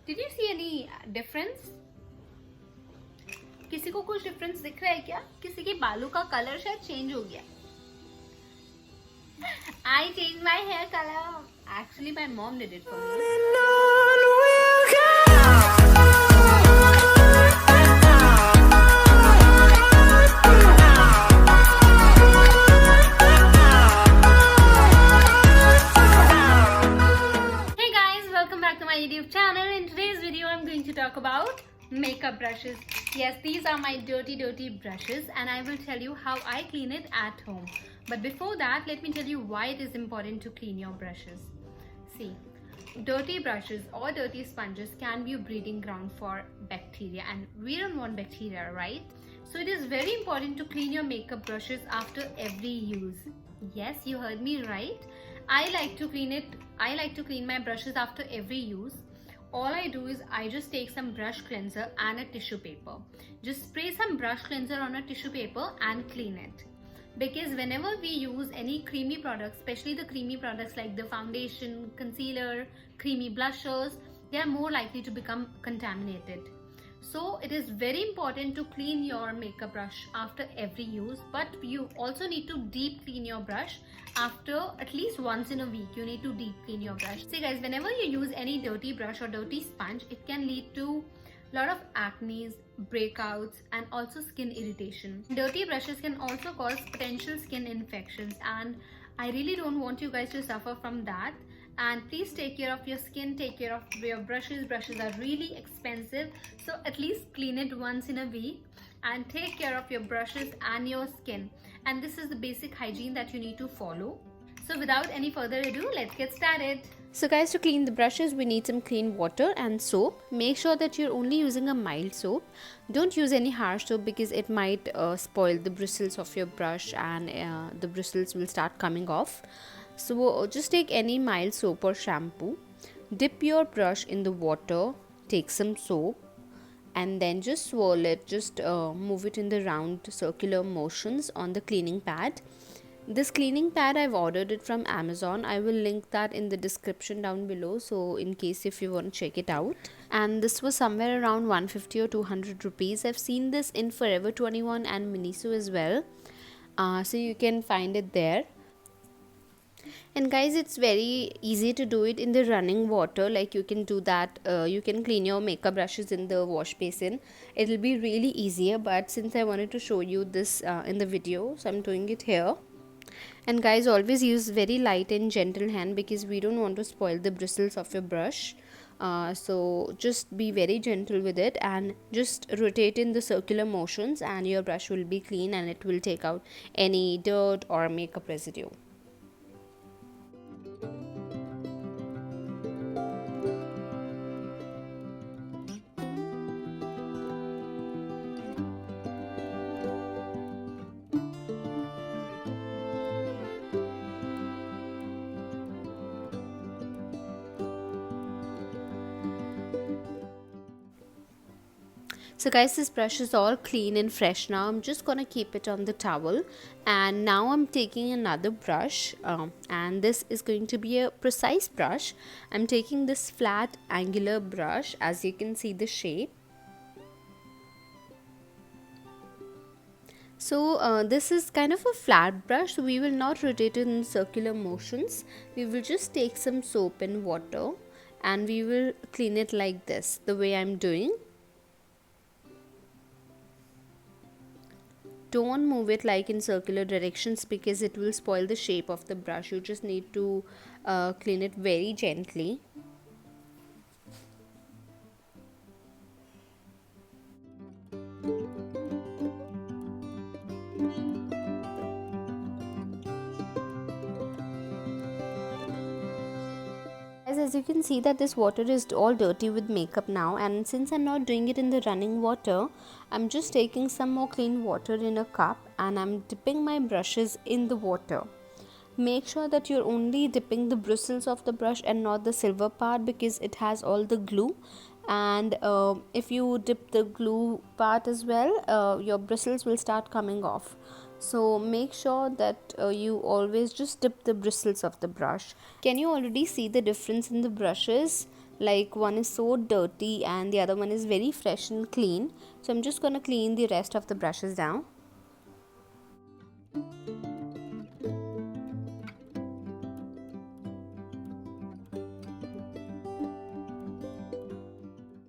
Did you see any difference? किसी को कुछ डिफरेंस दिख रहा है क्या? किसी के बालों का कलर शायद चेंज हो गया. I changed my hair color. Actually, my mom did it for me. Hey guys, welcome back to my YouTube channel. In today's video, I'm going to talk about makeup brushes. Yes, these are my dirty brushes, and I will tell you how I clean it at home. But before that, let me tell you why it is important to clean your brushes. See, dirty brushes or dirty sponges can be a breeding ground for bacteria, and we don't want bacteria, right? So it is very important to clean your makeup brushes after every use. Yes, you heard me right. I like to clean my brushes after every use. All I do is I just take some brush cleanser and a tissue paper. Just spray some brush cleanser on a tissue paper and clean it. Because whenever we use any creamy products, especially the creamy products like the foundation, concealer, creamy blushers, they are more likely to become contaminated. So it is very important to clean your makeup brush after every use, but you also need to deep clean your brush after at least once in a week. You need to deep clean your brush. See guys, whenever you use any dirty brush or dirty sponge, it can lead to a lot of acne, breakouts, and also skin irritation. Dirty brushes can also cause potential skin infections, and I really don't want you guys to suffer from that. And please take care of your skin, take care of your brushes. Brushes are really expensive, so at least clean it once in a week and take care of your brushes and your skin. And this is the basic hygiene that you need to follow. So without any further ado, let's get started. So guys, to clean the brushes, we need some clean water and soap. Make sure that you're only using a mild soap. Don't use any harsh soap because it might spoil the bristles of your brush, and the bristles will start coming off. So just take any mild soap or shampoo. Dip your brush in the water. Take some soap and then just swirl it. Just move it in the round circular motions on the cleaning pad. This cleaning pad, I've ordered it from Amazon. I will link that in the description down below, so in case if you want to check it out. And this was somewhere around 150 or 200 rupees. I've seen this in Forever 21 and Miniso as well. So you can find it there. And guys, it's very easy to do it in the running water. Like you can do that, you can clean your makeup brushes in the wash basin. It'll be really easier, but since I wanted to show you this in the video, so I'm doing it here. And guys, always use very light and gentle hand because we don't want to spoil the bristles of your brush. So just be very gentle with it and just rotate in the circular motions, and your brush will be clean and it will take out any dirt or makeup residue. So guys, this brush is all clean and fresh now. I'm just gonna keep it on the towel, and now I'm taking another brush, and this is going to be a precise brush. I'm taking this flat angular brush, as you can see the shape. So this is kind of a flat brush, so we will not rotate it in circular motions. We will just take some soap and water and we will clean it like this, the way I'm doing. Don't move it like in circular directions because it will spoil the shape of the brush. You just need to clean it very gently. As you can see that this water is all dirty with makeup now, and since I'm not doing it in the running water, I'm just taking some more clean water in a cup and I'm dipping my brushes in the water. Make sure that you're only dipping the bristles of the brush and not the silver part because it has all the glue, and if you dip the glue part as well, your bristles will start coming off. So make sure that you always just dip the bristles of the brush. Can you already see the difference in the brushes? like one is so dirty and the other one is very fresh and clean. So I'm just gonna clean the rest of the brushes now.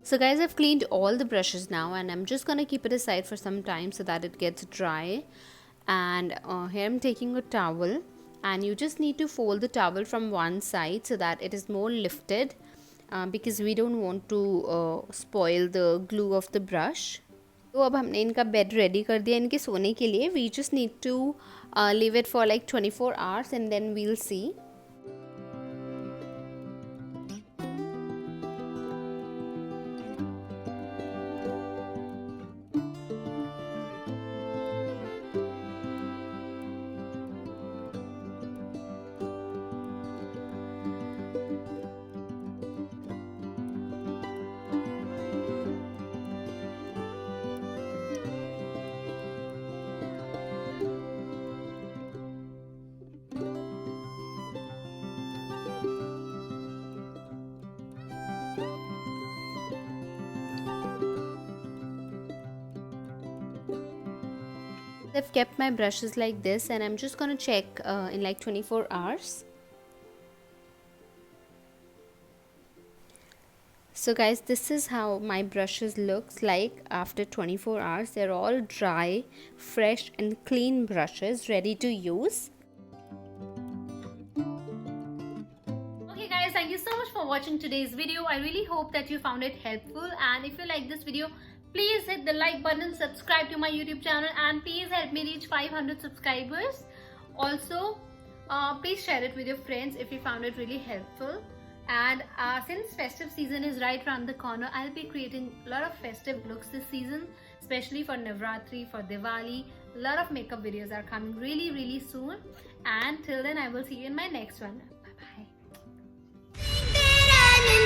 So guys, I've cleaned all the brushes now and I'm just gonna keep it aside for some time so that it gets dry. And here I'm taking a towel, and you just need to fold the towel from one side so that it is more lifted, because we don't want to spoil the glue of the brush. तो अब हमने इनका bed ready कर दिया इनके सोने के लिए. We just need to leave it for like 24 hours and then we'll see. I've kept my brushes like this and I'm just gonna check in like 24 hours. So guys, this is how my brushes looks like after 24 hours. They're all dry, fresh and clean brushes ready to use. Okay guys, thank you so much for watching today's video. I really hope that you found it helpful, and if you like this video, please hit the like button, subscribe to my YouTube channel, and please help me reach 500 subscribers. Also, please share it with your friends if you found it really helpful. And since festive season is right around the corner, I'll be creating a lot of festive looks this season, especially for Navratri, for Diwali. A lot of makeup videos are coming really soon. And till then, I will see you in my next one. Bye bye.